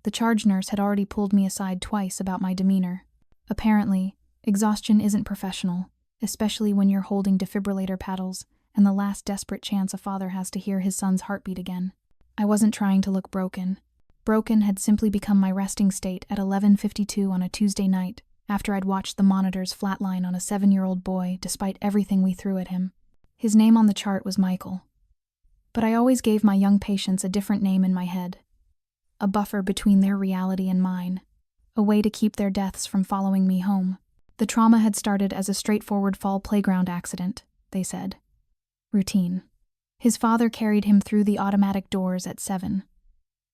The charge nurse had already pulled me aside twice about my demeanor. Apparently, exhaustion isn't professional, especially when you're holding defibrillator paddles and the last desperate chance a father has to hear his son's heartbeat again. I wasn't trying to look broken. Broken had simply become my resting state at 11:52 on a Tuesday night, after I'd watched the monitors flatline on a 7-year-old boy despite everything we threw at him. His name on the chart was Michael. But I always gave my young patients a different name in my head. A buffer between their reality and mine. A way to keep their deaths from following me home. The trauma had started as a straightforward fall playground accident, they said. Routine. His father carried him through the automatic doors at 7.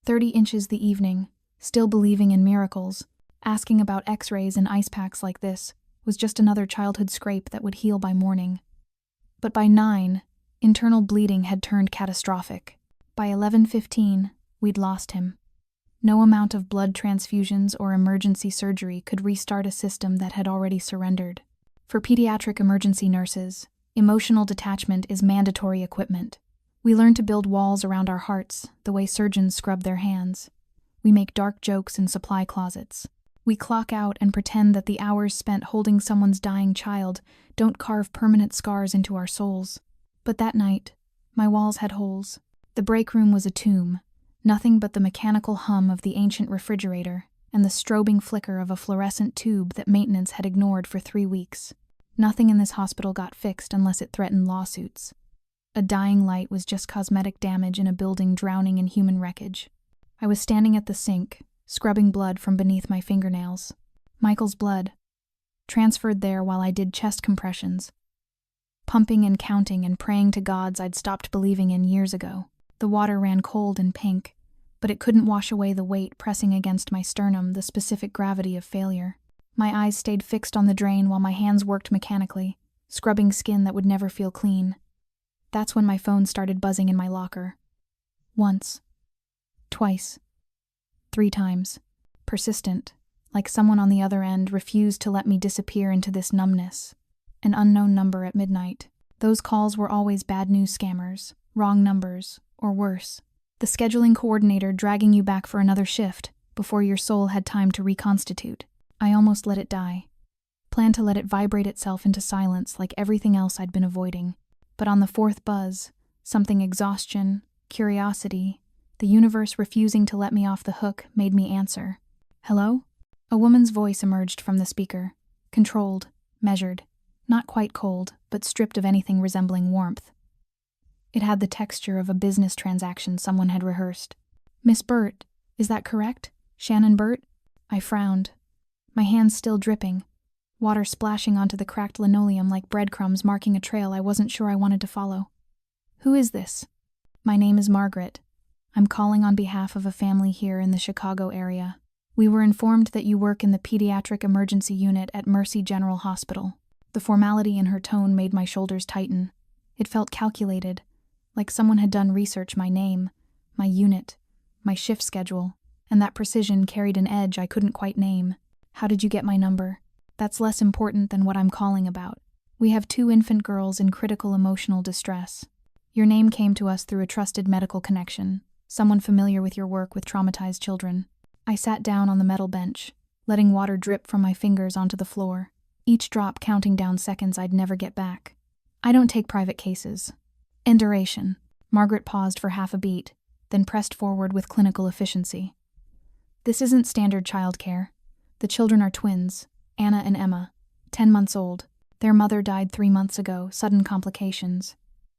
30 inches the evening, still believing in miracles, asking about x-rays and ice packs like this, was just another childhood scrape that would heal by morning. But by 9, internal bleeding had turned catastrophic. By 11:15, we'd lost him. No amount of blood transfusions or emergency surgery could restart a system that had already surrendered. For pediatric emergency nurses, emotional detachment is mandatory equipment. We learn to build walls around our hearts, the way surgeons scrub their hands. We make dark jokes in supply closets. We clock out and pretend that the hours spent holding someone's dying child don't carve permanent scars into our souls. But that night, my walls had holes. The break room was a tomb, nothing but the mechanical hum of the ancient refrigerator and the strobing flicker of a fluorescent tube that maintenance had ignored for 3 weeks. Nothing in this hospital got fixed unless it threatened lawsuits. A dying light was just cosmetic damage in a building drowning in human wreckage. I was standing at the sink, scrubbing blood from beneath my fingernails. Michael's blood, transferred there while I did chest compressions, pumping and counting and praying to gods I'd stopped believing in years ago. The water ran cold and pink, but it couldn't wash away the weight pressing against my sternum, the specific gravity of failure. My eyes stayed fixed on the drain while my hands worked mechanically, scrubbing skin that would never feel clean. That's when my phone started buzzing in my locker. Once. Twice. 3 times. Persistent, like someone on the other end refused to let me disappear into this numbness. An unknown number at midnight. Those calls were always bad news scammers, wrong numbers, or worse. The scheduling coordinator dragging you back for another shift before your soul had time to reconstitute. I almost let it die. Planned to let it vibrate itself into silence like everything else I'd been avoiding. But on the 4th buzz, something exhaustion, curiosity, the universe refusing to let me off the hook made me answer. Hello? A woman's voice emerged from the speaker. Controlled, measured, not quite cold, but stripped of anything resembling warmth. It had the texture of a business transaction someone had rehearsed. Miss Burt, is that correct? Shannon Burt? I frowned. My hands still dripping, water splashing onto the cracked linoleum like breadcrumbs marking a trail I wasn't sure I wanted to follow. Who is this? My name is Margaret. I'm calling on behalf of a family here in the Chicago area. We were informed that you work in the pediatric emergency unit at Mercy General Hospital. The formality in her tone made my shoulders tighten. It felt calculated, like someone had done research my name, my unit, my shift schedule, and that precision carried an edge I couldn't quite name. How did you get my number? That's less important than what I'm calling about. We have 2 infant girls in critical emotional distress. Your name came to us through a trusted medical connection, someone familiar with your work with traumatized children. I sat down on the metal bench, letting water drip from my fingers onto the floor, each drop counting down seconds I'd never get back. I don't take private cases. End duration. Margaret paused for half a beat, then pressed forward with clinical efficiency. This isn't standard childcare. The children are twins, Anna and Emma, 10 months old. Their mother died 3 months ago, sudden complications.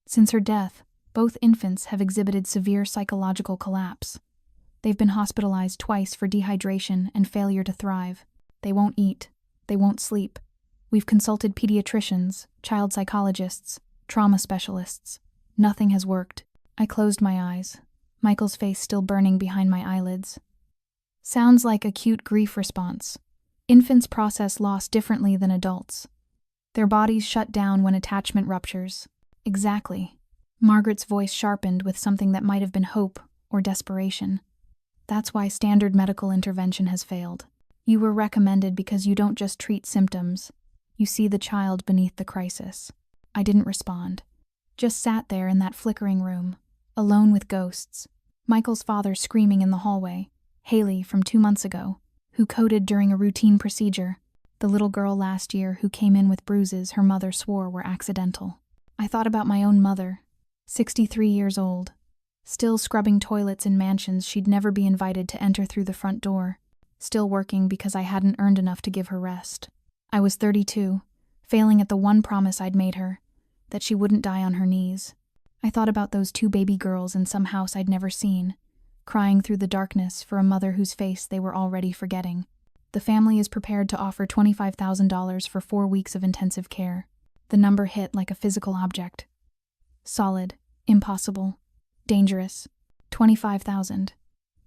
Since her death, both infants have exhibited severe psychological collapse. They've been hospitalized twice for dehydration and failure to thrive. They won't eat. They won't sleep. We've consulted pediatricians, child psychologists, trauma specialists. Nothing has worked. I closed my eyes, Michael's face still burning behind my eyelids. Sounds like acute grief response. Infants process loss differently than adults. Their bodies shut down when attachment ruptures. Exactly. Margaret's voice sharpened with something that might have been hope or desperation. That's why standard medical intervention has failed. You were recommended because you don't just treat symptoms. You see the child beneath the crisis. I didn't respond. Just sat there in that flickering room, alone with ghosts. Michael's father screaming in the hallway. Haley from 2 months ago, who coded during a routine procedure. The little girl last year who came in with bruises her mother swore were accidental. I thought about my own mother, 63 years old, still scrubbing toilets in mansions she'd never be invited to enter through the front door, still working because I hadn't earned enough to give her rest. I was 32, failing at the one promise I'd made her, that she wouldn't die on her knees. I thought about those 2 baby girls in some house I'd never seen, crying through the darkness for a mother whose face they were already forgetting. The family is prepared to offer $25,000 for 4 weeks of intensive care. The number hit like a physical object. Solid, impossible, dangerous. 25,000.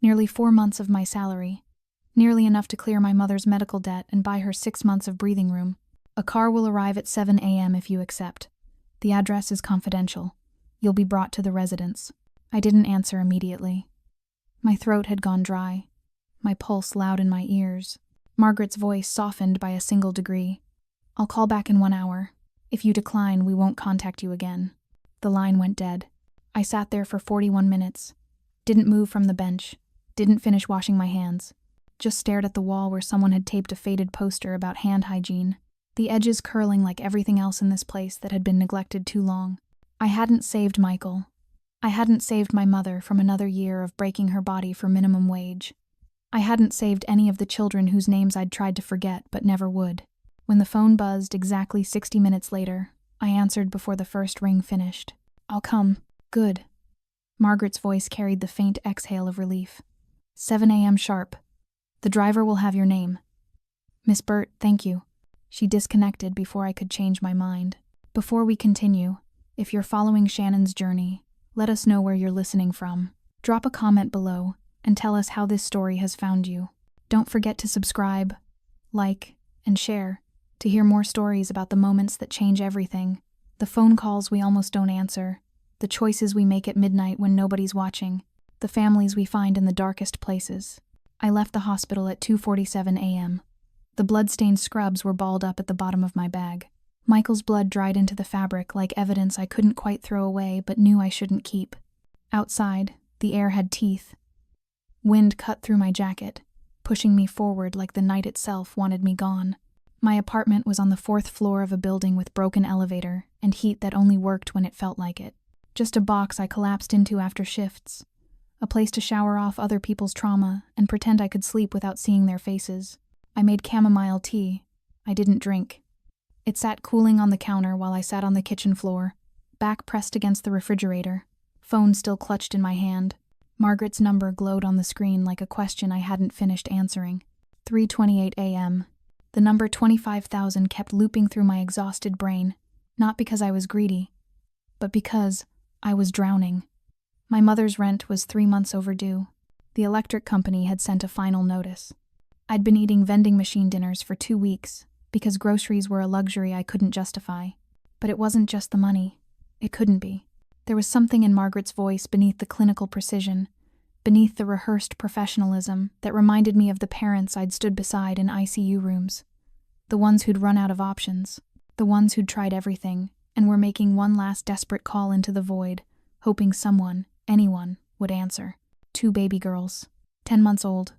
Nearly 4 months of my salary. Nearly enough to clear my mother's medical debt and buy her 6 months of breathing room. A car will arrive at 7 a.m. if you accept. The address is confidential. You'll be brought to the residence. I didn't answer immediately. My throat had gone dry, my pulse loud in my ears. Margaret's voice softened by a single degree. I'll call back in 1 hour. If you decline, we won't contact you again. The line went dead. I sat there for 41 minutes. Didn't move from the bench. Didn't finish washing my hands. Just stared at the wall where someone had taped a faded poster about hand hygiene, the edges curling like everything else in this place that had been neglected too long. I hadn't saved Michael. I hadn't saved my mother from another year of breaking her body for minimum wage. I hadn't saved any of the children whose names I'd tried to forget but never would. When the phone buzzed exactly 60 minutes later, I answered before the first ring finished. I'll come. Good. Margaret's voice carried the faint exhale of relief. 7 a.m. sharp. The driver will have your name. Miss Burt, thank you. She disconnected before I could change my mind. Before we continue, if you're following Shannon's journey, let us know where you're listening from. Drop a comment below and tell us how this story has found you. Don't forget to subscribe, like, and share to hear more stories about the moments that change everything, the phone calls we almost don't answer, the choices we make at midnight when nobody's watching, the families we find in the darkest places. I left the hospital at 2:47 a.m. The blood-stained scrubs were balled up at the bottom of my bag. Michael's blood dried into the fabric like evidence I couldn't quite throw away but knew I shouldn't keep. Outside, the air had teeth. Wind cut through my jacket, pushing me forward like the night itself wanted me gone. My apartment was on the 4th floor of a building with broken elevator and heat that only worked when it felt like it. Just a box I collapsed into after shifts. A place to shower off other people's trauma and pretend I could sleep without seeing their faces. I made chamomile tea. I didn't drink. It sat cooling on the counter while I sat on the kitchen floor, back pressed against the refrigerator, phone still clutched in my hand. Margaret's number glowed on the screen like a question I hadn't finished answering. 3:28 a.m. The number 25,000 kept looping through my exhausted brain, not because I was greedy, but because I was drowning. My mother's rent was 3 months overdue. The electric company had sent a final notice. I'd been eating vending machine dinners for 2 weeks because groceries were a luxury I couldn't justify. But it wasn't just the money. It couldn't be. There was something in Margaret's voice beneath the clinical precision, beneath the rehearsed professionalism that reminded me of the parents I'd stood beside in ICU rooms. The ones who'd run out of options. The ones who'd tried everything and were making one last desperate call into the void, hoping someone, anyone, would answer. 2 baby girls, 10 months old,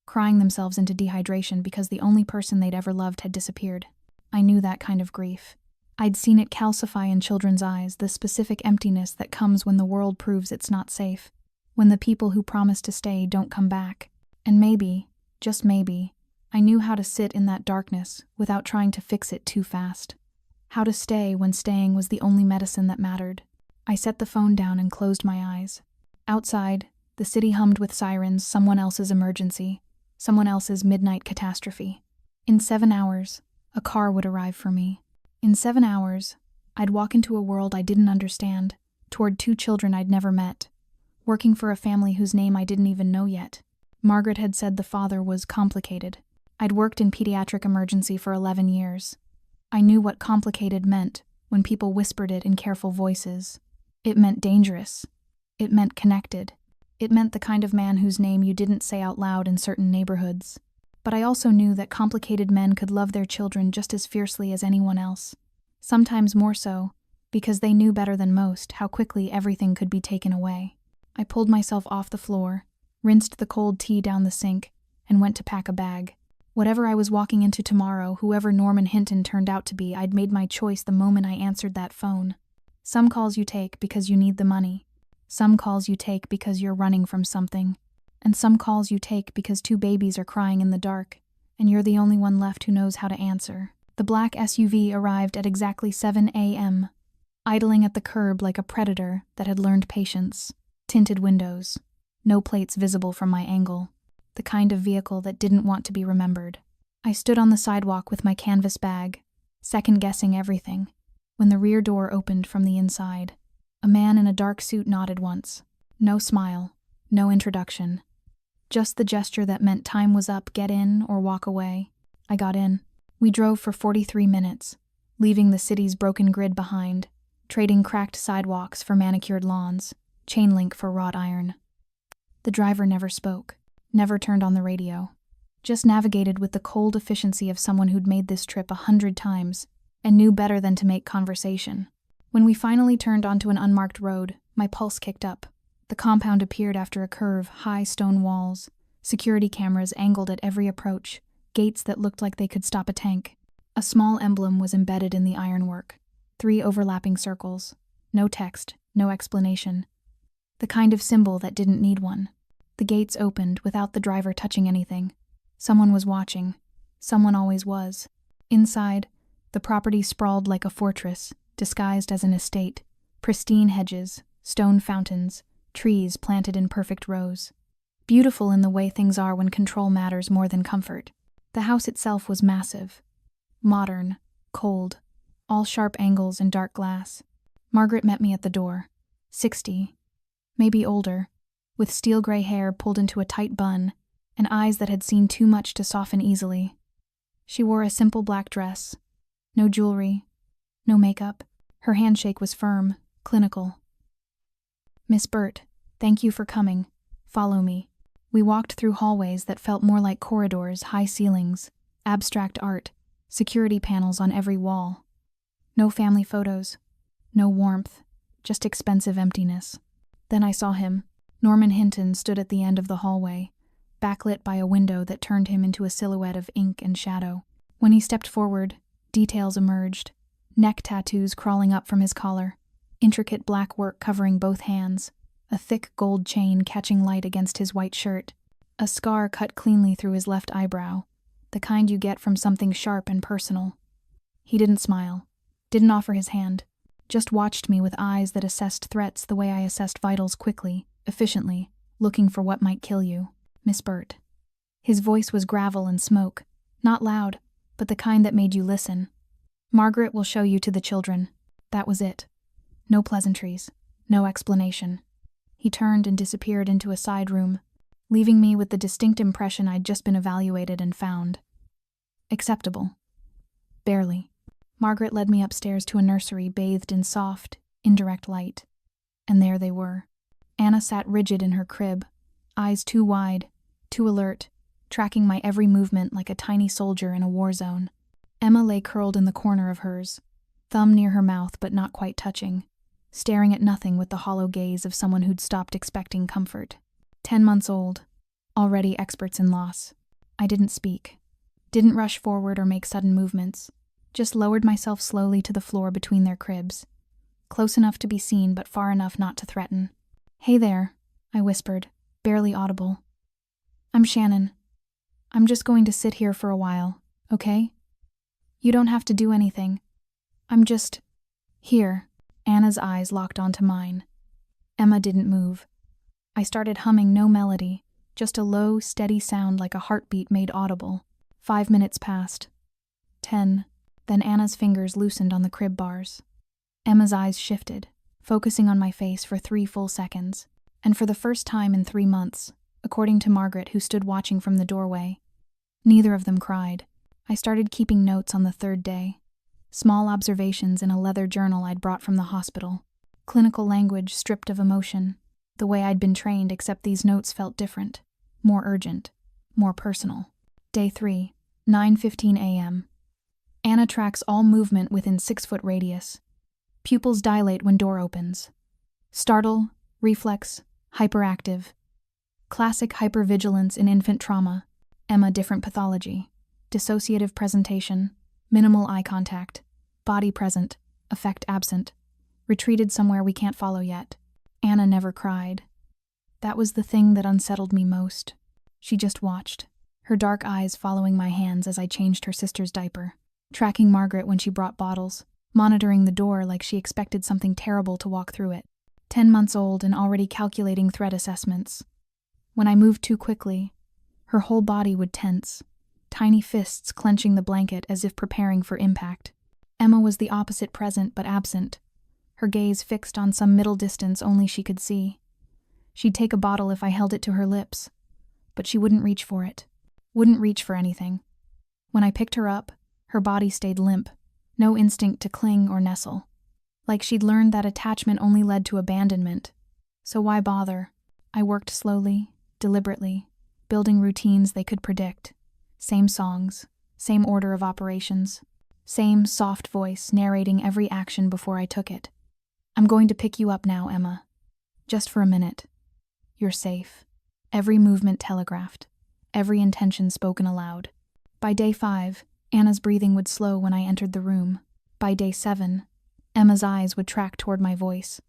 crying themselves into dehydration because the only person they'd ever loved had disappeared. I knew that kind of grief. I'd seen it calcify in children's eyes, the specific emptiness that comes when the world proves it's not safe, when the people who promise to stay don't come back. And maybe, just maybe, I knew how to sit in that darkness without trying to fix it too fast. How to stay when staying was the only medicine that mattered. I set the phone down and closed my eyes. Outside, the city hummed with sirens, someone else's emergency, someone else's midnight catastrophe. In 7 hours, a car would arrive for me. In 7 hours, I'd walk into a world I didn't understand, toward 2 children I'd never met, working for a family whose name I didn't even know yet. Margaret had said the father was complicated. I'd worked in pediatric emergency for 11 years. I knew what complicated meant when people whispered it in careful voices. It meant dangerous. It meant connected. It meant the kind of man whose name you didn't say out loud in certain neighborhoods. But I also knew that complicated men could love their children just as fiercely as anyone else. Sometimes more so, because they knew better than most how quickly everything could be taken away. I pulled myself off the floor, rinsed the cold tea down the sink, and went to pack a bag. Whatever I was walking into tomorrow, whoever Norman Hinton turned out to be, I'd made my choice the moment I answered that phone. Some calls you take because you need the money. Some calls you take because you're running from something. And some calls you take because 2 babies are crying in the dark, and you're the only one left who knows how to answer. The black SUV arrived at exactly 7 a.m., idling at the curb like a predator that had learned patience. Tinted windows. No plates visible from my angle. The kind of vehicle that didn't want to be remembered. I stood on the sidewalk with my canvas bag, second-guessing everything, when the rear door opened from the inside. A man in a dark suit nodded once. No smile, no introduction. Just the gesture that meant time was up, get in or walk away. I got in. We drove for 43 minutes, leaving the city's broken grid behind, trading cracked sidewalks for manicured lawns, chain link for wrought iron. The driver never spoke. Never turned on the radio. Just navigated with the cold efficiency of someone who'd made this trip 100 times and knew better than to make conversation. When we finally turned onto an unmarked road, my pulse kicked up. The compound appeared after a curve, high stone walls, security cameras angled at every approach, gates that looked like they could stop a tank. A small emblem was embedded in the ironwork. 3 overlapping circles. No text, no explanation. The kind of symbol that didn't need one. The gates opened without the driver touching anything. Someone was watching. Someone always was. Inside, the property sprawled like a fortress, disguised as an estate. Pristine hedges, stone fountains, trees planted in perfect rows. Beautiful in the way things are when control matters more than comfort. The house itself was massive. Modern, cold, all sharp angles and dark glass. Margaret met me at the door. 60, maybe older, with steel-gray hair pulled into a tight bun, and eyes that had seen too much to soften easily. She wore a simple black dress. No jewelry, no makeup. Her handshake was firm, clinical. "Miss Burt, thank you for coming. Follow me." We walked through hallways that felt more like corridors, high ceilings, abstract art, security panels on every wall. No family photos, no warmth, just expensive emptiness. Then I saw him. Norman Hinton stood at the end of the hallway, backlit by a window that turned him into a silhouette of ink and shadow. When he stepped forward, details emerged. Neck tattoos crawling up from his collar, intricate black work covering both hands, a thick gold chain catching light against his white shirt, a scar cut cleanly through his left eyebrow, the kind you get from something sharp and personal. He didn't smile, didn't offer his hand, just watched me with eyes that assessed threats the way I assessed vitals quickly, efficiently, looking for what might kill you. "Miss Burt." His voice was gravel and smoke, not loud, but the kind that made you listen. "Margaret will show you to the children." That was it. No pleasantries, no explanation. He turned and disappeared into a side room, leaving me with the distinct impression I'd just been evaluated and found acceptable. Barely. Margaret led me upstairs to a nursery bathed in soft, indirect light. And there they were. Anna sat rigid in her crib, eyes too wide, too alert, tracking my every movement like a tiny soldier in a war zone. Emma lay curled in the corner of hers, thumb near her mouth but not quite touching, staring at nothing with the hollow gaze of someone who'd stopped expecting comfort. 10 months old, already experts in loss. I didn't speak, didn't rush forward or make sudden movements, just lowered myself slowly to the floor between their cribs, close enough to be seen but far enough not to threaten. "Hey there," I whispered, barely audible. "I'm Shannon. I'm just going to sit here for a while, okay? You don't have to do anything. I'm just here." Anna's eyes locked onto mine. Emma didn't move. I started humming no melody, just a low, steady sound like a heartbeat made audible. 5 minutes passed. 10. Then Anna's fingers loosened on the crib bars. Emma's eyes shifted, focusing on my face for 3 full seconds. And for the first time in 3 months, according to Margaret, who stood watching from the doorway, neither of them cried. I started keeping notes on the 3rd day. Small observations in a leather journal I'd brought from the hospital. Clinical language stripped of emotion. The way I'd been trained, except these notes felt different. More urgent. More personal. Day 3, 9:15 a.m. Anna tracks all movement within 6-foot radius. Pupils dilate when door opens. Startle, reflex, hyperactive. Classic hypervigilance in infant trauma. Emma different pathology. Dissociative presentation. Minimal eye contact. Body present. Affect absent. Retreated somewhere we can't follow yet. Anna never cried. That was the thing that unsettled me most. She just watched, her dark eyes following my hands as I changed her sister's diaper, tracking Margaret when she brought bottles, monitoring the door like she expected something terrible to walk through it. 10 months old and already calculating threat assessments. When I moved too quickly, her whole body would tense, tiny fists clenching the blanket as if preparing for impact. Emma was the opposite, present but absent, her gaze fixed on some middle distance only she could see. She'd take a bottle if I held it to her lips, but she wouldn't reach for it, wouldn't reach for anything. When I picked her up, her body stayed limp, no instinct to cling or nestle. Like she'd learned that attachment only led to abandonment. So why bother? I worked slowly, deliberately, building routines they could predict. Same songs, same order of operations, same soft voice narrating every action before I took it. I'm going to pick you up now, Emma. Just for a minute. You're safe. Every movement telegraphed, every intention spoken aloud. By day 5, Anna's breathing would slow when I entered the room. By day 7, Emma's eyes would track toward my voice.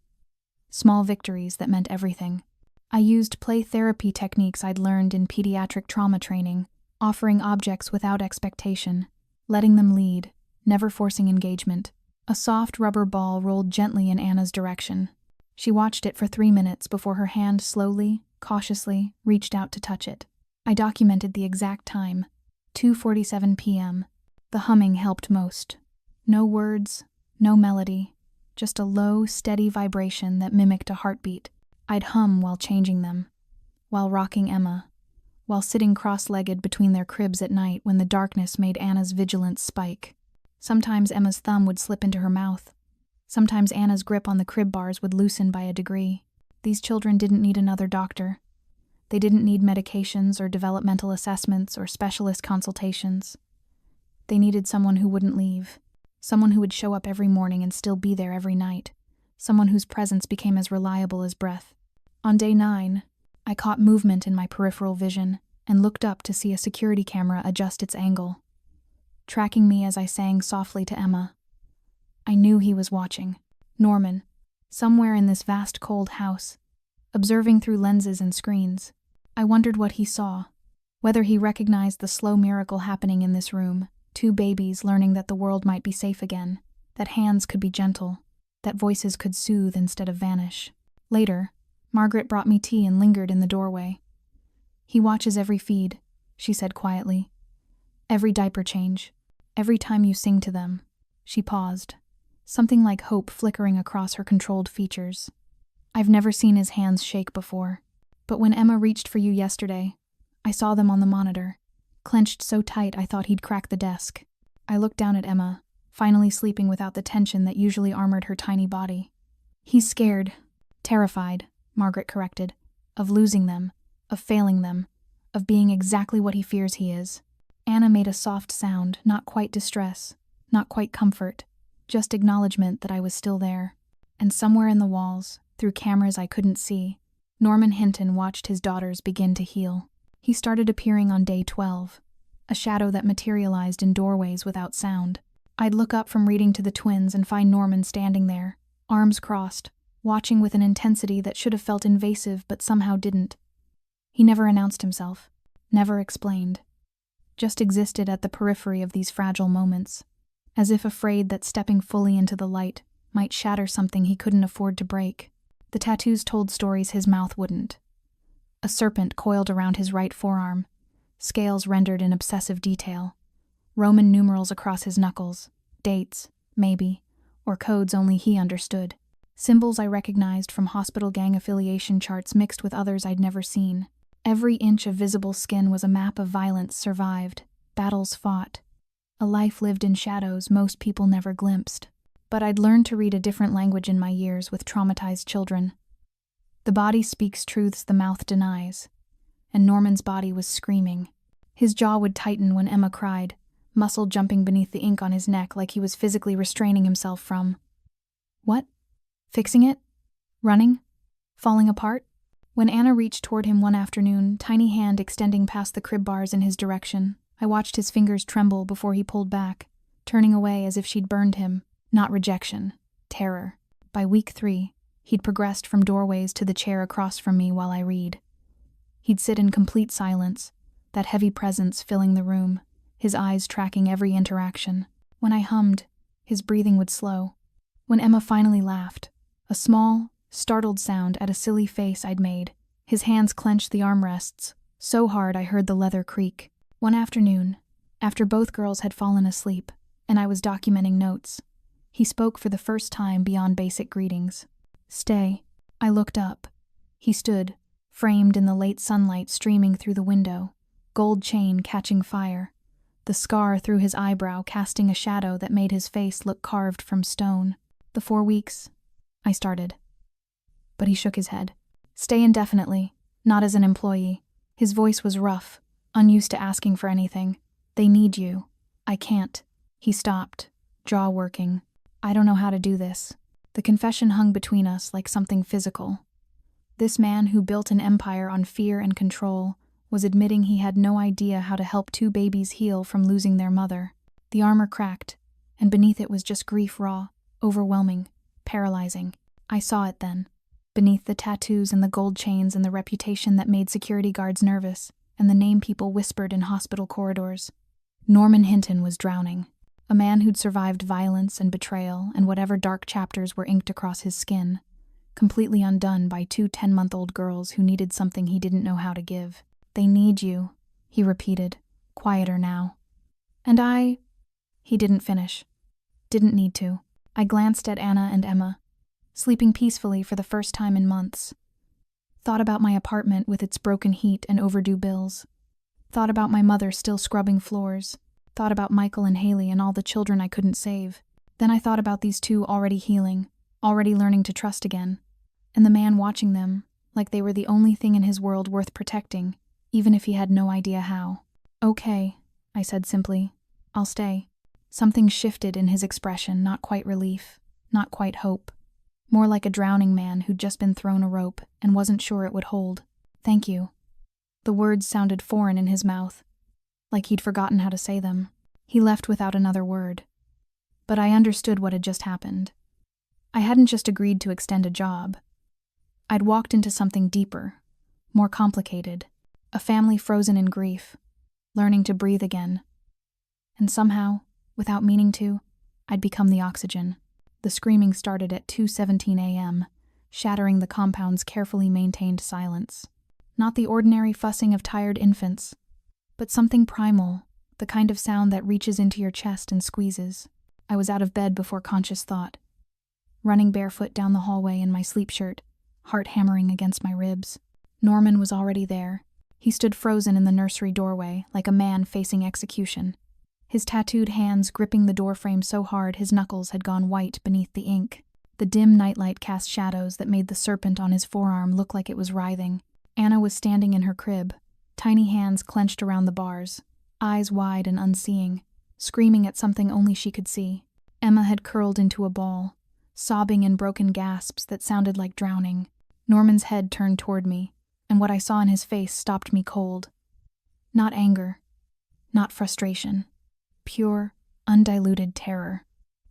Small victories that meant everything. I used play therapy techniques I'd learned in pediatric trauma training, offering objects without expectation, letting them lead, never forcing engagement. A soft rubber ball rolled gently in Anna's direction. She watched it for 3 minutes before her hand slowly, cautiously, reached out to touch it. I documented the exact time, 2:47 p.m. The humming helped most. No words, no melody, just a low, steady vibration that mimicked a heartbeat. I'd hum while changing them, while rocking Emma, while sitting cross-legged between their cribs at night when the darkness made Anna's vigilance spike. Sometimes Emma's thumb would slip into her mouth. Sometimes Anna's grip on the crib bars would loosen by a degree. These children didn't need another doctor. They didn't need medications or developmental assessments or specialist consultations. They needed someone who wouldn't leave, someone who would show up every morning and still be there every night, someone whose presence became as reliable as breath. On day 9, I caught movement in my peripheral vision and looked up to see a security camera adjust its angle, tracking me as I sang softly to Emma. I knew he was watching. Norman, somewhere in this vast cold house, observing through lenses and screens. I wondered what he saw, whether he recognized the slow miracle happening in this room, 2 babies learning that the world might be safe again, that hands could be gentle, that voices could soothe instead of vanish. Later, Margaret brought me tea and lingered in the doorway. He watches every feed, she said quietly. Every diaper change, every time you sing to them. She paused, something like hope flickering across her controlled features. I've never seen his hands shake before, but when Emma reached for you yesterday, I saw them on the monitor, clenched so tight I thought he'd crack the desk. I looked down at Emma, finally sleeping without the tension that usually armored her tiny body. He's scared, terrified, Margaret corrected, of losing them, of failing them, of being exactly what he fears he is. Anna made a soft sound, not quite distress, not quite comfort, just acknowledgement that I was still there. And somewhere in the walls, through cameras I couldn't see, Norman Hinton watched his daughters begin to heal. He started appearing on day 12, a shadow that materialized in doorways without sound. I'd look up from reading to the twins and find Norman standing there, arms crossed, watching with an intensity that should have felt invasive but somehow didn't. He never announced himself, never explained, just existed at the periphery of these fragile moments, as if afraid that stepping fully into the light might shatter something he couldn't afford to break. The tattoos told stories his mouth wouldn't. A serpent coiled around his right forearm, scales rendered in obsessive detail, Roman numerals across his knuckles, dates, maybe, or codes only he understood. Symbols I recognized from hospital gang affiliation charts mixed with others I'd never seen. Every inch of visible skin was a map of violence survived, battles fought, a life lived in shadows most people never glimpsed. But I'd learned to read a different language in my years with traumatized children. The body speaks truths the mouth denies, and Norman's body was screaming. His jaw would tighten when Emma cried, muscle jumping beneath the ink on his neck like he was physically restraining himself from. What? Fixing it? Running? Falling apart? When Anna reached toward him one afternoon, tiny hand extending past the crib bars in his direction, I watched his fingers tremble before he pulled back, turning away as if she'd burned him. Not rejection, terror. By week 3, he'd progressed from doorways to the chair across from me while I read. He'd sit in complete silence, that heavy presence filling the room, his eyes tracking every interaction. When I hummed, his breathing would slow. When Emma finally laughed, a small, startled sound at a silly face I'd made, his hands clenched the armrests, so hard I heard the leather creak. One afternoon, after both girls had fallen asleep, and I was documenting notes, he spoke for the first time beyond basic greetings. "Stay." I looked up. He stood, framed in the late sunlight streaming through the window, gold chain catching fire, the scar through his eyebrow casting a shadow that made his face look carved from stone. "The 4 weeks," I started. But he shook his head. "Stay indefinitely, not as an employee." His voice was rough, unused to asking for anything. "They need you. I can't." He stopped, jaw working. "I don't know how to do this." The confession hung between us like something physical. This man who built an empire on fear and control was admitting he had no idea how to help 2 babies heal from losing their mother. The armor cracked, and beneath it was just grief raw, overwhelming, paralyzing. I saw it then. Beneath the tattoos and the gold chains and the reputation that made security guards nervous, and the name people whispered in hospital corridors. Norman Hinton was drowning. A man who'd survived violence and betrayal and whatever dark chapters were inked across his skin, completely undone by 2 10-month-old girls who needed something he didn't know how to give. "They need you," he repeated, quieter now. "And I—" He didn't finish. Didn't need to. I glanced at Anna and Emma, sleeping peacefully for the first time in months. Thought about my apartment with its broken heat and overdue bills. Thought about my mother still scrubbing floors. Thought about Michael and Haley and all the children I couldn't save. Then I thought about these 2 already healing, already learning to trust again. And the man watching them, like they were the only thing in his world worth protecting, even if he had no idea how. "Okay," I said simply. "I'll stay." Something shifted in his expression, not quite relief, not quite hope. More like a drowning man who'd just been thrown a rope and wasn't sure it would hold. "Thank you." The words sounded foreign in his mouth, like he'd forgotten how to say them. He left without another word. But I understood what had just happened. I hadn't just agreed to extend a job. I'd walked into something deeper, more complicated, a family frozen in grief, learning to breathe again. And somehow, without meaning to, I'd become the oxygen. The screaming started at 2:17 a.m., shattering the compound's carefully maintained silence. Not the ordinary fussing of tired infants, but something primal, the kind of sound that reaches into your chest and squeezes. I was out of bed before conscious thought, running barefoot down the hallway in my sleep shirt, heart hammering against my ribs. Norman was already there. He stood frozen in the nursery doorway, like a man facing execution. His tattooed hands gripping the doorframe so hard his knuckles had gone white beneath the ink. The dim nightlight cast shadows that made the serpent on his forearm look like it was writhing. Anna was standing in her crib, tiny hands clenched around the bars, eyes wide and unseeing, screaming at something only she could see. Emma had curled into a ball, sobbing in broken gasps that sounded like drowning. Norman's head turned toward me, and what I saw in his face stopped me cold. Not anger, not frustration. Pure, undiluted terror.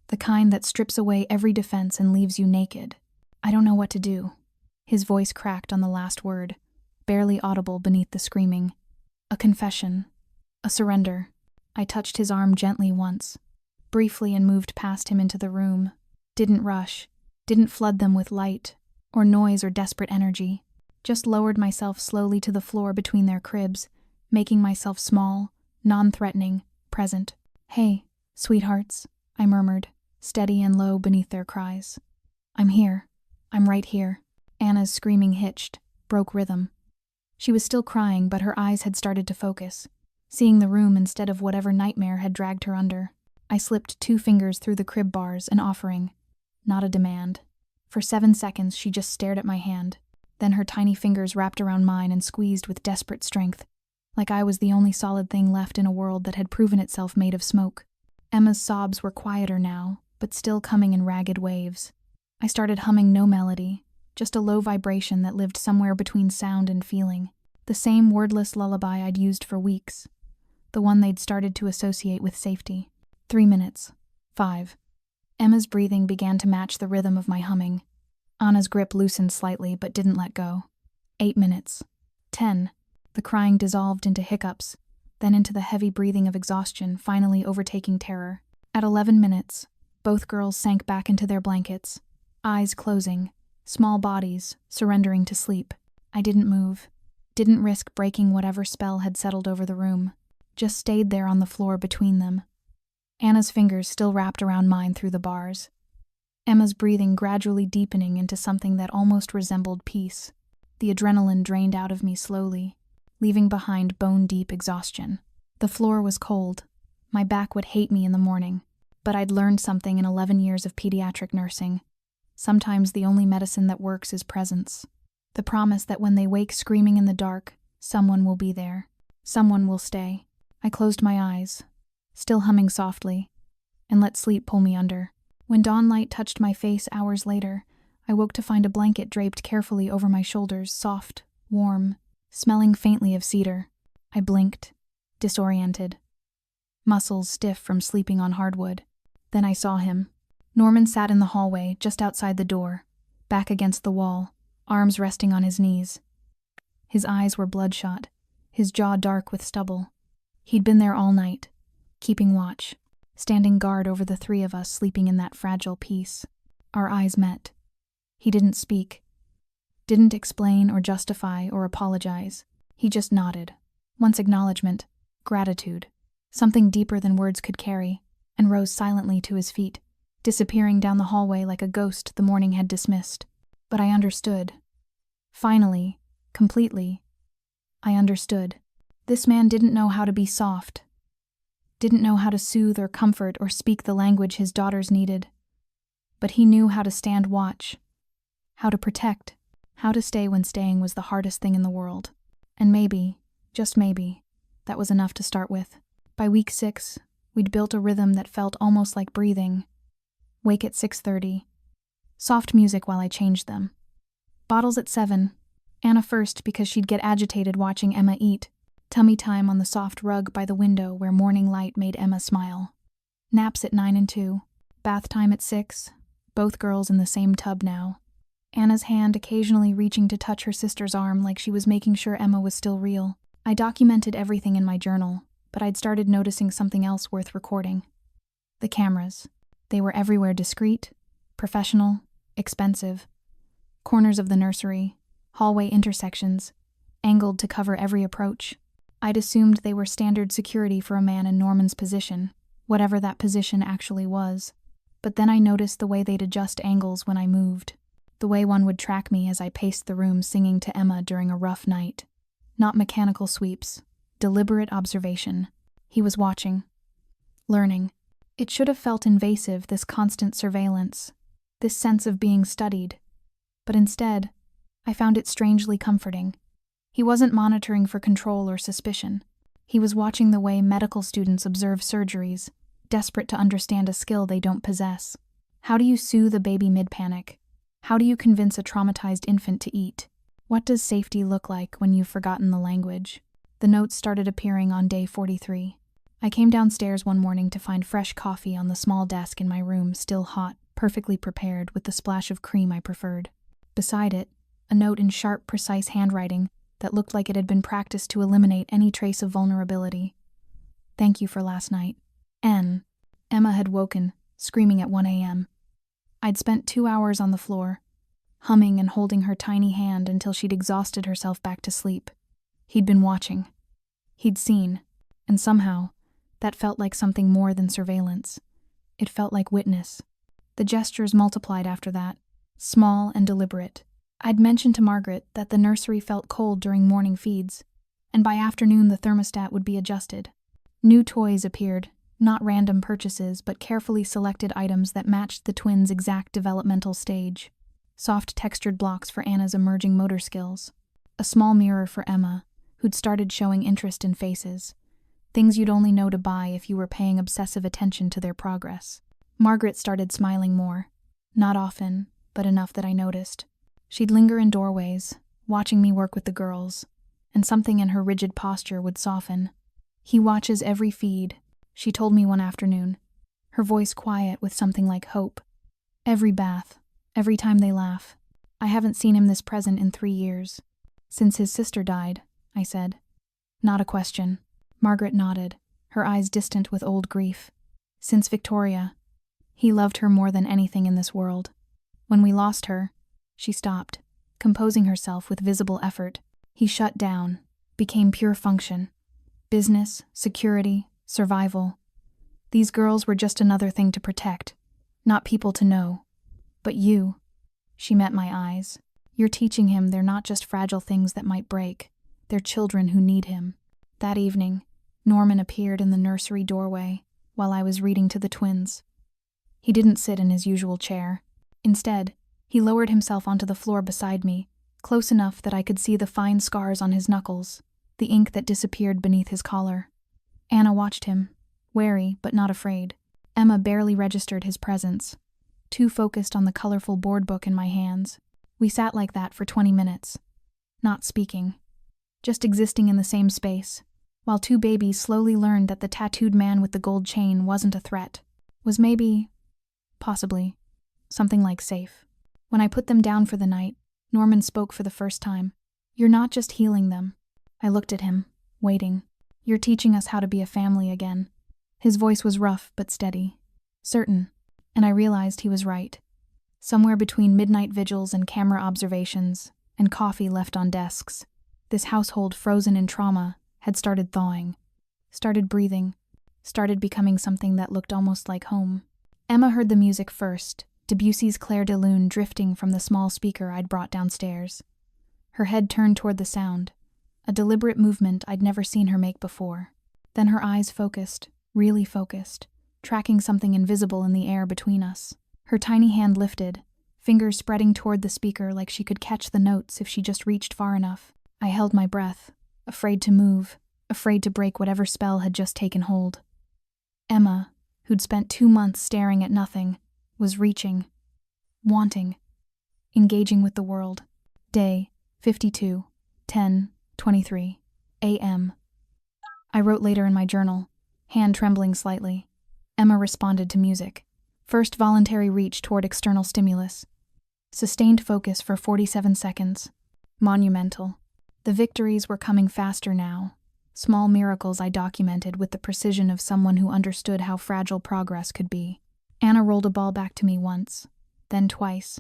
The kind that strips away every defense and leaves you naked. "I don't know what to do." His voice cracked on the last word, barely audible beneath the screaming. A confession. A surrender. I touched his arm gently once, briefly, and moved past him into the room. Didn't rush. Didn't flood them with light, or noise or desperate energy. Just lowered myself slowly to the floor between their cribs, making myself small, non-threatening, present. "Hey, sweethearts," I murmured, steady and low beneath their cries. "I'm here. I'm right here." Anna's screaming hitched, broke rhythm. She was still crying, but her eyes had started to focus, seeing the room instead of whatever nightmare had dragged her under. I slipped 2 fingers through the crib bars, an offering, not a demand. For 7 seconds she just stared at my hand, then her tiny fingers wrapped around mine and squeezed with desperate strength, like I was the only solid thing left in a world that had proven itself made of smoke. Emma's sobs were quieter now, but still coming in ragged waves. I started humming no melody, just a low vibration that lived somewhere between sound and feeling. The same wordless lullaby I'd used for weeks. The one they'd started to associate with safety. 3 minutes. 5. Emma's breathing began to match the rhythm of my humming. Anna's grip loosened slightly but didn't let go. 8 minutes. 10. The crying dissolved into hiccups, then into the heavy breathing of exhaustion, finally overtaking terror. At 11 minutes, both girls sank back into their blankets, eyes closing, small bodies surrendering to sleep. I didn't move, didn't risk breaking whatever spell had settled over the room, just stayed there on the floor between them. Anna's fingers still wrapped around mine through the bars. Emma's breathing gradually deepening into something that almost resembled peace. The adrenaline drained out of me slowly, leaving behind bone-deep exhaustion. The floor was cold. My back would hate me in the morning, but I'd learned something in 11 years of pediatric nursing. Sometimes the only medicine that works is presence. The promise that when they wake screaming in the dark, someone will be there. Someone will stay. I closed my eyes, still humming softly, and let sleep pull me under. When dawn light touched my face hours later, I woke to find a blanket draped carefully over my shoulders, soft, warm, smelling faintly of cedar. I blinked, disoriented, muscles stiff from sleeping on hardwood. Then I saw him. Norman sat in the hallway, just outside the door, back against the wall, arms resting on his knees. His eyes were bloodshot, his jaw dark with stubble. He'd been there all night, keeping watch, standing guard over the three of us sleeping in that fragile peace. Our eyes met. He didn't speak, didn't explain or justify or apologize. He just nodded. Once acknowledgement, gratitude, something deeper than words could carry, and rose silently to his feet, disappearing down the hallway like a ghost the morning had dismissed. But I understood. Finally, completely, I understood. This man didn't know how to be soft, didn't know how to soothe or comfort or speak the language his daughters needed. But he knew how to stand watch, how to protect, how to stay when staying was the hardest thing in the world. And maybe, just maybe, that was enough to start with. By week 6, we'd built a rhythm that felt almost like breathing. Wake at 6:30. Soft music while I changed them. Bottles at 7. Anna first because she'd get agitated watching Emma eat. Tummy time on the soft rug by the window where morning light made Emma smile. Naps at 9 and 2. Bath time at 6. Both girls in the same tub now. Anna's hand occasionally reaching to touch her sister's arm like she was making sure Emma was still real. I documented everything in my journal, but I'd started noticing something else worth recording. The cameras. They were everywhere, discreet, professional, expensive. Corners of the nursery, hallway intersections, angled to cover every approach. I'd assumed they were standard security for a man in Norman's position, whatever that position actually was. But then I noticed the way they'd adjust angles when I moved. The way one would track me as I paced the room singing to Emma during a rough night. Not mechanical sweeps, deliberate observation. He was watching, learning. It should have felt invasive, this constant surveillance, this sense of being studied. But instead, I found it strangely comforting. He wasn't monitoring for control or suspicion. He was watching the way medical students observe surgeries, desperate to understand a skill they don't possess. How do you soothe a baby mid-panic? How do you convince a traumatized infant to eat? What does safety look like when you've forgotten the language? The notes started appearing on day 43. I came downstairs one morning to find fresh coffee on the small desk in my room, still hot, perfectly prepared, with the splash of cream I preferred. Beside it, a note in sharp, precise handwriting that looked like it had been practiced to eliminate any trace of vulnerability. Thank you for last night. N. Emma had woken, screaming at 1 a.m. I'd spent 2 hours on the floor, humming and holding her tiny hand until she'd exhausted herself back to sleep. He'd been watching. He'd seen, and somehow, that felt like something more than surveillance. It felt like witness. The gestures multiplied after that, small and deliberate. I'd mentioned to Margaret that the nursery felt cold during morning feeds, and by afternoon the thermostat would be adjusted. New toys appeared, not random purchases, but carefully selected items that matched the twins' exact developmental stage. Soft textured blocks for Anna's emerging motor skills. A small mirror for Emma, who'd started showing interest in faces. Things you'd only know to buy if you were paying obsessive attention to their progress. Margaret started smiling more. Not often, but enough that I noticed. She'd linger in doorways, watching me work with the girls, and something in her rigid posture would soften. "He watches every feed," she told me one afternoon, her voice quiet with something like hope. "Every bath, every time they laugh. I haven't seen him this present in 3 years. Since his sister died," I said. "Not a question." Margaret nodded, her eyes distant with old grief. "Since Victoria. He loved her more than anything in this world. When we lost her," she stopped, composing herself with visible effort. "He shut down, became pure function. Business, security, survival. These girls were just another thing to protect, not people to know. But you," she met my eyes, "you're teaching him they're not just fragile things that might break. They're children who need him." That evening, Norman appeared in the nursery doorway while I was reading to the twins. He didn't sit in his usual chair. Instead, he lowered himself onto the floor beside me, close enough that I could see the fine scars on his knuckles, the ink that disappeared beneath his collar. Anna watched him, wary but not afraid. Emma barely registered his presence, too focused on the colorful board book in my hands. We sat like that for 20 minutes, not speaking, just existing in the same space, while two babies slowly learned that the tattooed man with the gold chain wasn't a threat, was maybe, possibly, something like safe. When I put them down for the night, Norman spoke for the first time. "You're not just healing them." I looked at him, waiting. "You're teaching us how to be a family again." His voice was rough but steady, certain, and I realized he was right. Somewhere between midnight vigils and camera observations, and coffee left on desks, this household frozen in trauma had started thawing, started breathing, started becoming something that looked almost like home. Emma heard the music first, Debussy's Clair de Lune drifting from the small speaker I'd brought downstairs. Her head turned toward the sound, a deliberate movement I'd never seen her make before. Then her eyes focused, really focused, tracking something invisible in the air between us. Her tiny hand lifted, fingers spreading toward the speaker like she could catch the notes if she just reached far enough. I held my breath, afraid to move, afraid to break whatever spell had just taken hold. Emma, who'd spent 2 months staring at nothing, was reaching, wanting, engaging with the world. Day 52, 10:23 a.m. I wrote later in my journal, hand trembling slightly. Emma responded to music. First voluntary reach toward external stimulus. Sustained focus for 47 seconds. Monumental. The victories were coming faster now. Small miracles I documented with the precision of someone who understood how fragile progress could be. Anna rolled a ball back to me once, then twice.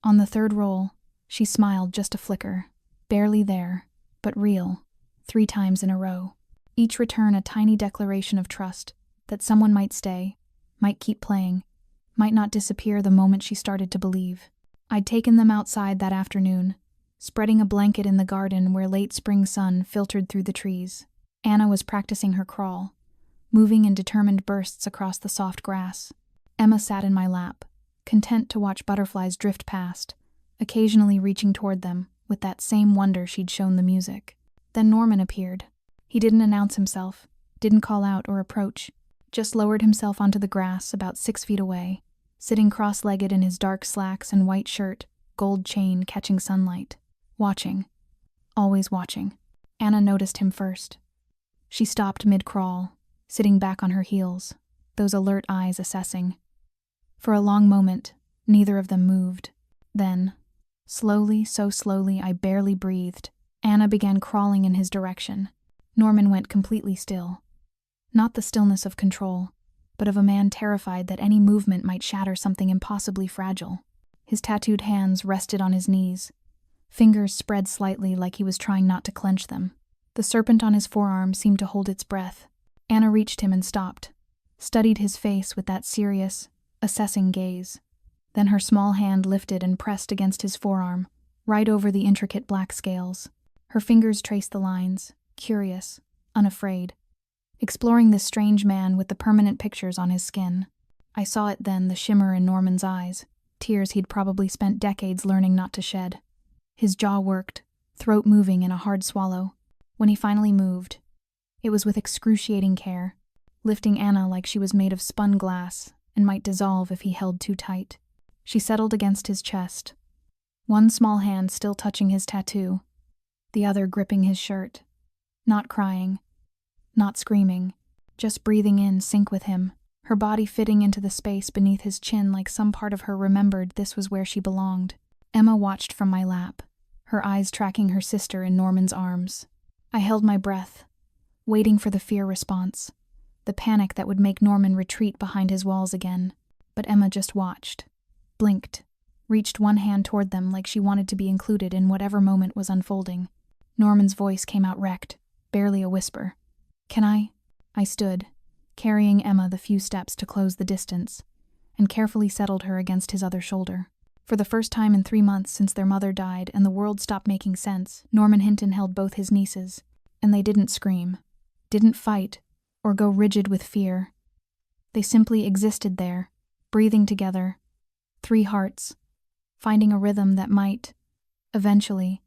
On the third roll, she smiled just a flicker. Barely there, but real. 3 times in a row. Each return a tiny declaration of trust, that someone might stay, might keep playing, might not disappear the moment she started to believe. I'd taken them outside that afternoon, spreading a blanket in the garden where late spring sun filtered through the trees. Anna was practicing her crawl, moving in determined bursts across the soft grass. Emma sat in my lap, content to watch butterflies drift past, occasionally reaching toward them with that same wonder she'd shown the music. Then Norman appeared. He didn't announce himself, didn't call out or approach, just lowered himself onto the grass about 6 feet away, sitting cross-legged in his dark slacks and white shirt, gold chain catching sunlight. Watching. Always watching. Anna noticed him first. She stopped mid-crawl, sitting back on her heels, those alert eyes assessing. For a long moment, neither of them moved. Then, slowly, so slowly I barely breathed, Anna began crawling in his direction. Norman went completely still. Not the stillness of control, but of a man terrified that any movement might shatter something impossibly fragile. His tattooed hands rested on his knees, fingers spread slightly like he was trying not to clench them. The serpent on his forearm seemed to hold its breath. Anna reached him and stopped, studied his face with that serious, assessing gaze. Then her small hand lifted and pressed against his forearm, right over the intricate black scales. Her fingers traced the lines, curious, unafraid, exploring this strange man with the permanent pictures on his skin. I saw it then, the shimmer in Norman's eyes, tears he'd probably spent decades learning not to shed. His jaw worked, throat moving in a hard swallow. When he finally moved, it was with excruciating care, lifting Anna like she was made of spun glass and might dissolve if he held too tight. She settled against his chest, one small hand still touching his tattoo, the other gripping his shirt. Not crying, not screaming, just breathing in sync with him, her body fitting into the space beneath his chin like some part of her remembered this was where she belonged. Emma watched from my lap, her eyes tracking her sister in Norman's arms. I held my breath, waiting for the fear response, the panic that would make Norman retreat behind his walls again. But Emma just watched, blinked, reached one hand toward them like she wanted to be included in whatever moment was unfolding. Norman's voice came out wrecked, barely a whisper. "Can I?" I stood, carrying Emma the few steps to close the distance, and carefully settled her against his other shoulder. For the first time in 3 months since their mother died and the world stopped making sense, Norman Hinton held both his nieces, and they didn't scream, didn't fight, or go rigid with fear. They simply existed there, breathing together, 3 hearts, finding a rhythm that might, eventually,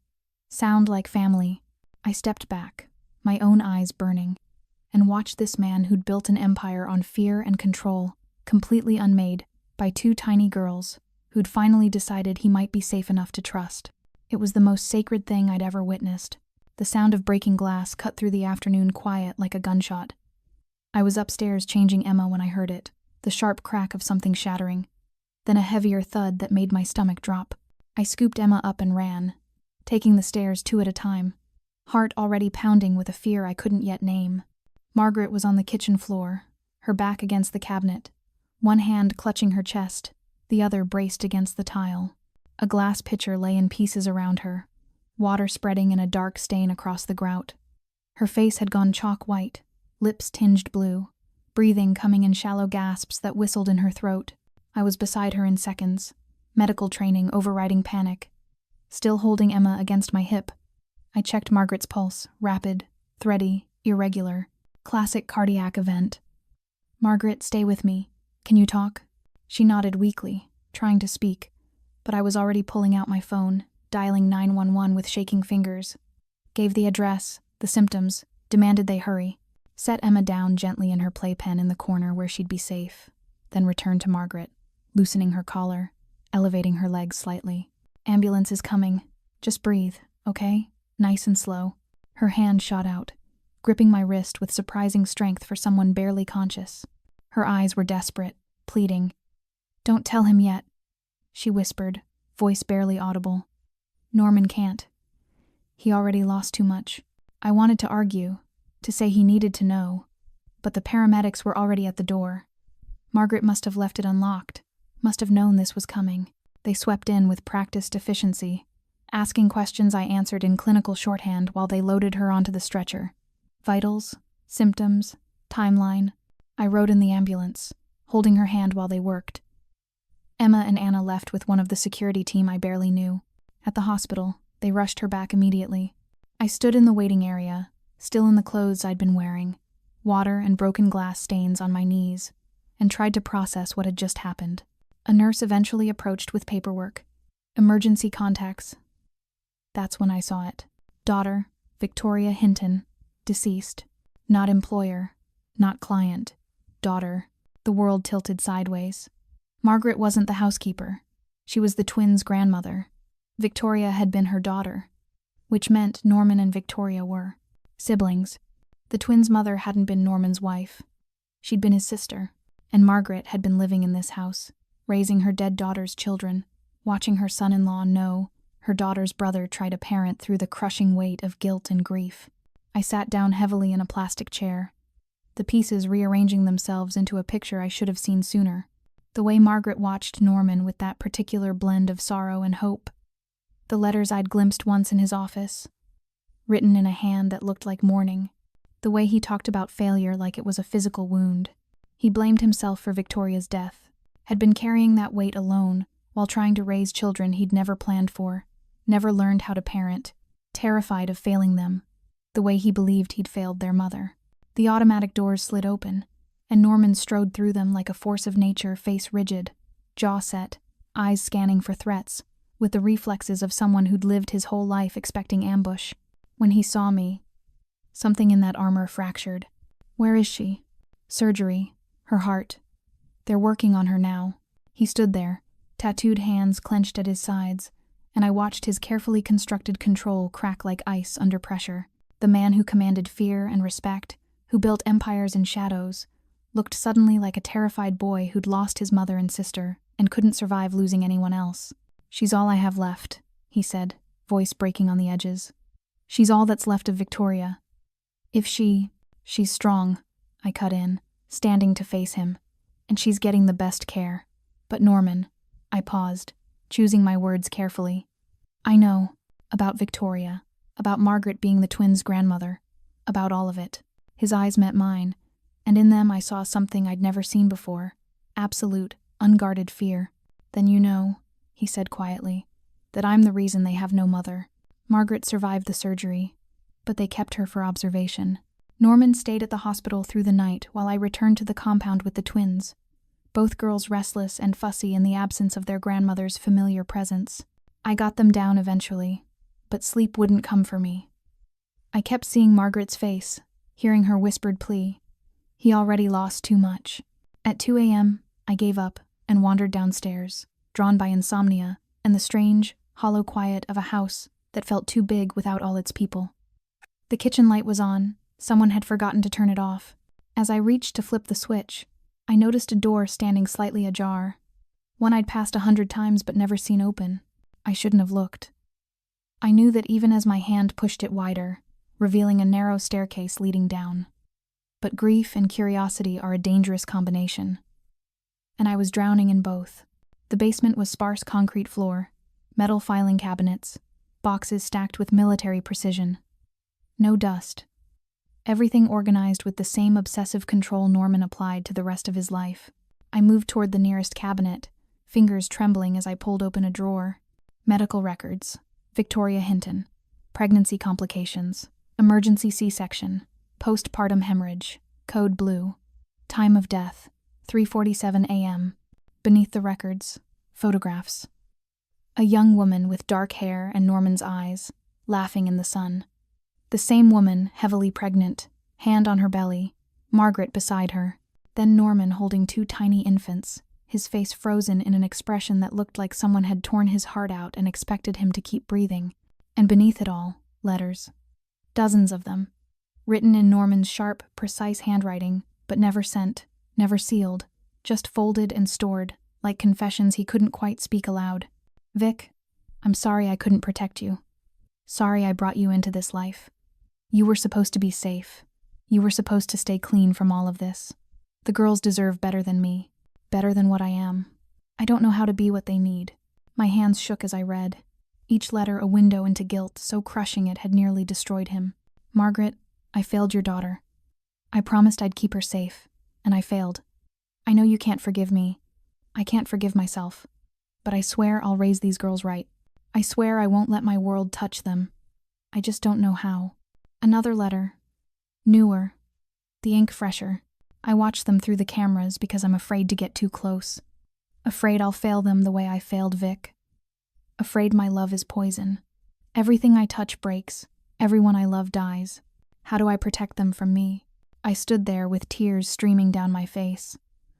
sound like family. I stepped back, my own eyes burning, and watched this man who'd built an empire on fear and control, completely unmade, by 2 tiny girls, who'd finally decided he might be safe enough to trust. It was the most sacred thing I'd ever witnessed. The sound of breaking glass cut through the afternoon quiet like a gunshot. I was upstairs changing Emma when I heard it, the sharp crack of something shattering, then a heavier thud that made my stomach drop. I scooped Emma up and ran, taking the stairs 2 at a time, heart already pounding with a fear I couldn't yet name. Margaret was on the kitchen floor, her back against the cabinet, one hand clutching her chest, the other braced against the tile. A glass pitcher lay in pieces around her, water spreading in a dark stain across the grout. Her face had gone chalk white, lips tinged blue, breathing coming in shallow gasps that whistled in her throat. I was beside her in seconds, medical training overriding panic. Still holding Emma against my hip, I checked Margaret's pulse, rapid, thready, irregular, classic cardiac event. "Margaret, stay with me. Can you talk?" She nodded weakly, trying to speak, but I was already pulling out my phone, dialing 911 with shaking fingers. Gave the address, the symptoms, demanded they hurry. Set Emma down gently in her playpen in the corner where she'd be safe, then returned to Margaret, loosening her collar, elevating her legs slightly. "Ambulance is coming. Just breathe, okay? Nice and slow." Her hand shot out, gripping my wrist with surprising strength for someone barely conscious. Her eyes were desperate, pleading. "Don't tell him yet," she whispered, voice barely audible. "Norman can't. He already lost too much." I wanted to argue, to say he needed to know, but the paramedics were already at the door. Margaret must have left it unlocked, must have known this was coming. They swept in with practiced efficiency, asking questions I answered in clinical shorthand while they loaded her onto the stretcher. Vitals, symptoms, timeline. I rode in the ambulance, holding her hand while they worked. Emma and Anna left with one of the security team I barely knew. At the hospital, they rushed her back immediately. I stood in the waiting area, still in the clothes I'd been wearing, water and broken glass stains on my knees, and tried to process what had just happened. A nurse eventually approached with paperwork. Emergency contacts. That's when I saw it. Daughter, Victoria Hinton, deceased. Not employer, not client. Daughter. The world tilted sideways. Margaret wasn't the housekeeper. She was the twins' grandmother. Victoria had been her daughter, which meant Norman and Victoria were siblings. The twins' mother hadn't been Norman's wife. She'd been his sister, and Margaret had been living in this house, raising her dead daughter's children, watching her son-in-law know her daughter's brother try to parent through the crushing weight of guilt and grief. I sat down heavily in a plastic chair, the pieces rearranging themselves into a picture I should have seen sooner. The way Margaret watched Norman with that particular blend of sorrow and hope. The letters I'd glimpsed once in his office, written in a hand that looked like mourning. The way he talked about failure like it was a physical wound. He blamed himself for Victoria's death, had been carrying that weight alone while trying to raise children he'd never planned for, never learned how to parent, terrified of failing them, the way he believed he'd failed their mother. The automatic doors slid open, and Norman strode through them like a force of nature, face rigid, jaw set, eyes scanning for threats, with the reflexes of someone who'd lived his whole life expecting ambush. When he saw me, something in that armor fractured. "Where is she?" "Surgery. Her heart. They're working on her now." He stood there, tattooed hands clenched at his sides, and I watched his carefully constructed control crack like ice under pressure. The man who commanded fear and respect, who built empires in shadows, looked suddenly like a terrified boy who'd lost his mother and sister and couldn't survive losing anyone else. "She's all I have left," he said, voice breaking on the edges. "She's all that's left of Victoria. If she's strong," I cut in, standing to face him, "and she's getting the best care. But Norman," I paused, choosing my words carefully. "I know, about Victoria, about Margaret being the twins' grandmother, about all of it." His eyes met mine, and in them I saw something I'd never seen before, absolute, unguarded fear. "Then you know," he said quietly, "that I'm the reason they have no mother. Margaret survived the surgery, but they kept her for observation. Norman stayed at the hospital through the night while I returned to the compound with the twins, both girls restless and fussy in the absence of their grandmother's familiar presence. I got them down eventually, but sleep wouldn't come for me. I kept seeing Margaret's face, hearing her whispered plea. He already lost too much. At 2 a.m., I gave up and wandered downstairs, drawn by insomnia and the strange, hollow quiet of a house that felt too big without all its people. The kitchen light was on. Someone had forgotten to turn it off. As I reached to flip the switch, I noticed a door standing slightly ajar, one I'd passed 100 times but never seen open. I shouldn't have looked. I knew that even as my hand pushed it wider, revealing a narrow staircase leading down. But grief and curiosity are a dangerous combination, and I was drowning in both. The basement was sparse concrete floor, metal filing cabinets, boxes stacked with military precision. No dust. Everything organized with the same obsessive control Norman applied to the rest of his life. I moved toward the nearest cabinet, fingers trembling as I pulled open a drawer. Medical records. Victoria Hinton. Pregnancy complications. Emergency C-section. Postpartum hemorrhage. Code blue. Time of death. 3:47 a.m. Beneath the records, photographs. A young woman with dark hair and Norman's eyes, laughing in the sun. The same woman, heavily pregnant, hand on her belly, Margaret beside her. Then Norman holding 2 tiny infants, his face frozen in an expression that looked like someone had torn his heart out and expected him to keep breathing. And beneath it all, letters. Dozens of them. Written in Norman's sharp, precise handwriting, but never sent, never sealed, just folded and stored, like confessions he couldn't quite speak aloud. "Vic, I'm sorry I couldn't protect you. Sorry I brought you into this life. You were supposed to be safe. You were supposed to stay clean from all of this. The girls deserve better than me, better than what I am. I don't know how to be what they need." My hands shook as I read, each letter a window into guilt so crushing it had nearly destroyed him. "Margaret, I failed your daughter. I promised I'd keep her safe, and I failed. I know you can't forgive me. I can't forgive myself. But I swear I'll raise these girls right. I swear I won't let my world touch them. I just don't know how." Another letter. Newer. The ink fresher. I watch them through the cameras because I'm afraid to get too close. Afraid I'll fail them the way I failed Vic. Afraid my love is poison. Everything I touch breaks. Everyone I love dies. How do I protect them from me? I stood there with tears streaming down my face,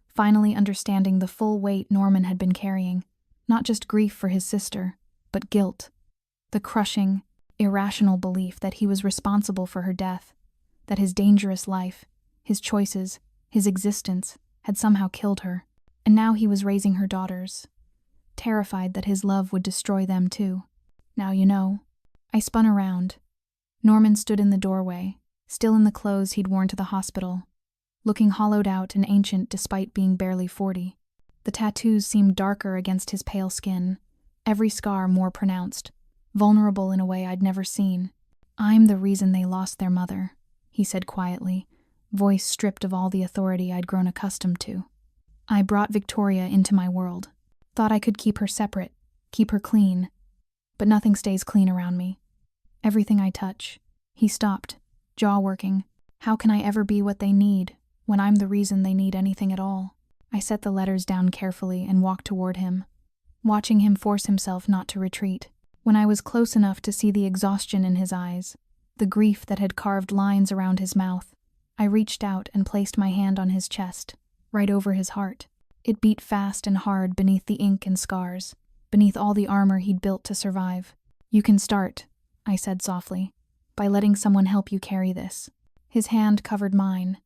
finally understanding the full weight Norman had been carrying. Not just grief for his sister, but guilt. The crushing, irrational belief that he was responsible for her death, that his dangerous life, his choices, his existence had somehow killed her, and now he was raising her daughters, terrified that his love would destroy them too. "Now you know." I spun around. Norman stood in the doorway, still in the clothes he'd worn to the hospital, looking hollowed out and ancient despite being barely 40. The tattoos seemed darker against his pale skin, every scar more pronounced, vulnerable in a way I'd never seen. "I'm the reason they lost their mother," he said quietly, voice stripped of all the authority I'd grown accustomed to. "I brought Victoria into my world. Thought I could keep her separate, keep her clean. But nothing stays clean around me. Everything I touch." He stopped, jaw working. "How can I ever be what they need when I'm the reason they need anything at all?" I set the letters down carefully and walked toward him, watching him force himself not to retreat. When I was close enough to see the exhaustion in his eyes, the grief that had carved lines around his mouth, I reached out and placed my hand on his chest, right over his heart. It beat fast and hard beneath the ink and scars, beneath all the armor he'd built to survive. "You can start," I said softly, "by letting someone help you carry this." His hand covered mine,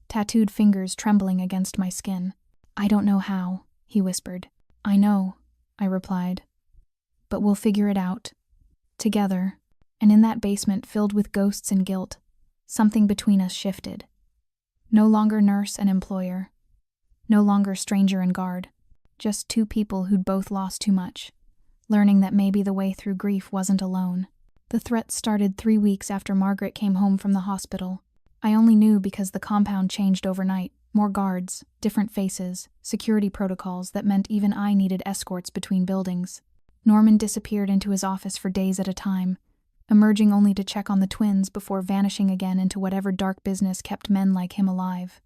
tattooed fingers trembling against my skin. "I don't know how," he whispered. "I know," I replied. "But we'll figure it out. Together." And in that basement filled with ghosts and guilt, something between us shifted. No longer nurse and employer. No longer stranger and guard. Just two people who'd both lost too much, learning that maybe the way through grief wasn't alone. The threats started 3 weeks after Margaret came home from the hospital. I only knew because the compound changed overnight. More guards, different faces, security protocols that meant even I needed escorts between buildings. Norman disappeared into his office for days at a time, emerging only to check on the twins before vanishing again into whatever dark business kept men like him alive.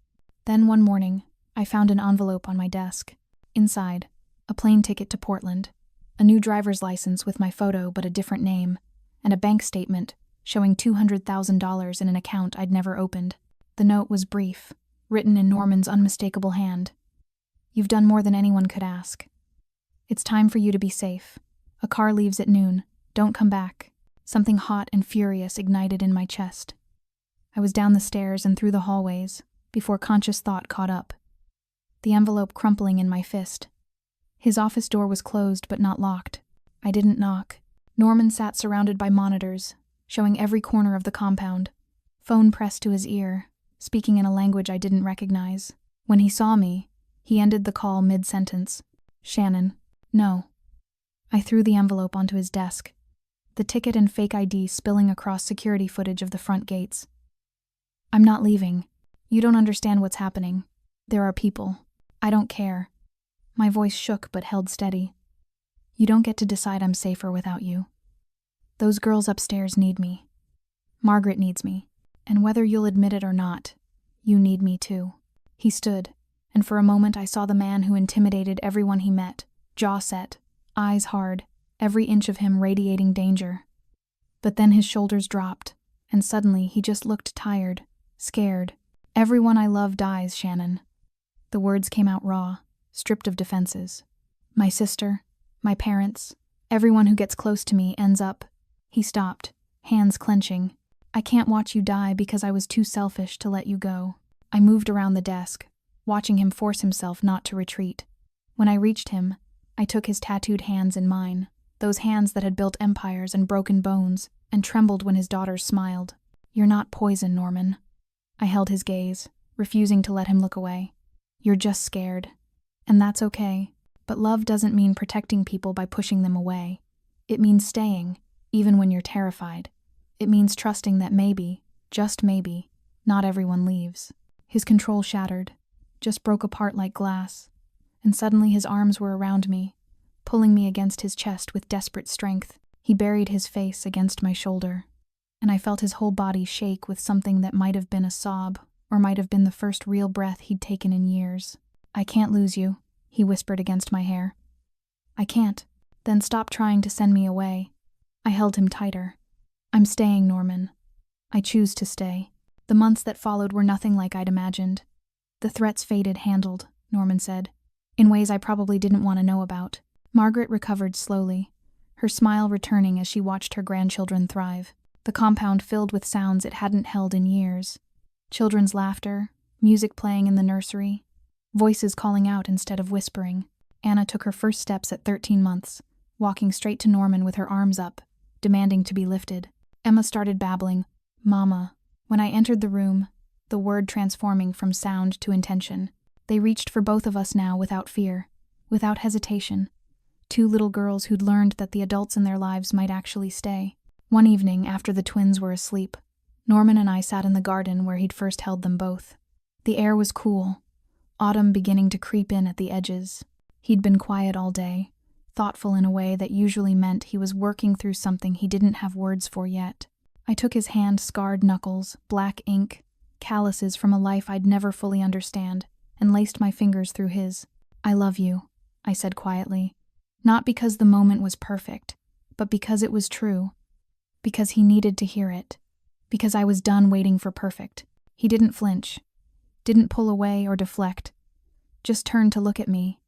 Then one morning, I found an envelope on my desk. Inside, a plane ticket to Portland, a new driver's license with my photo but a different name, and a bank statement showing $200,000 in an account I'd never opened. The note was brief, written in Norman's unmistakable hand. "You've done more than anyone could ask. It's time for you to be safe. A car leaves at noon. Don't come back." Something hot and furious ignited in my chest. I was down the stairs and through the hallways before conscious thought caught up, the envelope crumpling in my fist. His office door was closed but not locked. I didn't knock. Norman sat surrounded by monitors, showing every corner of the compound, phone pressed to his ear, speaking in a language I didn't recognize. When he saw me, he ended the call mid-sentence. "Shannon, no." I threw the envelope onto his desk, the ticket and fake ID spilling across security footage of the front gates. "I'm not leaving. You don't understand what's happening. There are people. I don't care." My voice shook but held steady. "You don't get to decide I'm safer without you. Those girls upstairs need me. Margaret needs me. And whether you'll admit it or not, you need me too." He stood, and for a moment I saw the man who intimidated everyone he met, jaw set, eyes hard, every inch of him radiating danger. But then his shoulders dropped, and suddenly he just looked tired, scared. "Everyone I love dies, Shannon." The words came out raw, stripped of defenses. "My sister, my parents, everyone who gets close to me ends up." He stopped, hands clenching. "I can't watch you die because I was too selfish to let you go." I moved around the desk, watching him force himself not to retreat. When I reached him, I took his tattooed hands in mine, those hands that had built empires and broken bones, and trembled when his daughters smiled. "You're not poison, Norman." I held his gaze, refusing to let him look away. "You're just scared. And that's okay. But love doesn't mean protecting people by pushing them away. It means staying, even when you're terrified. It means trusting that maybe, just maybe, not everyone leaves." His control shattered, just broke apart like glass, and suddenly his arms were around me, pulling me against his chest with desperate strength. He buried his face against my shoulder, and I felt his whole body shake with something that might have been a sob, or might have been the first real breath he'd taken in years. "I can't lose you," he whispered against my hair. "I can't." "Then stop trying to send me away." I held him tighter. "I'm staying, Norman. I choose to stay." The months that followed were nothing like I'd imagined. "The threats faded handled," Norman said, in ways I probably didn't want to know about. Margaret recovered slowly, her smile returning as she watched her grandchildren thrive. The compound filled with sounds it hadn't held in years. Children's laughter, music playing in the nursery, voices calling out instead of whispering. Anna took her first steps at 13 months, walking straight to Norman with her arms up, demanding to be lifted. Emma started babbling, "Mama." When I entered the room, the word transforming from sound to intention. They reached for both of us now without fear, without hesitation. Two little girls who'd learned that the adults in their lives might actually stay. One evening, after the twins were asleep, Norman and I sat in the garden where he'd first held them both. The air was cool, autumn beginning to creep in at the edges. He'd been quiet all day, thoughtful in a way that usually meant he was working through something he didn't have words for yet. I took his hand-scarred knuckles, black ink, calluses from a life I'd never fully understand, and laced my fingers through his. "I love you," I said quietly. Not because the moment was perfect, but because it was true. Because he needed to hear it. Because I was done waiting for perfect. He didn't flinch, didn't pull away or deflect, just turned to look at me.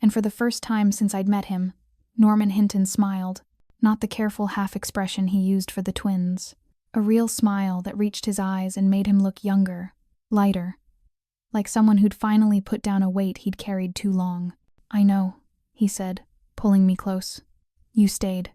And for the first time since I'd met him, Norman Hinton smiled, not the careful half-expression he used for the twins. A real smile that reached his eyes and made him look younger, lighter, like someone who'd finally put down a weight he'd carried too long. "I know," he said, pulling me close. "You stayed.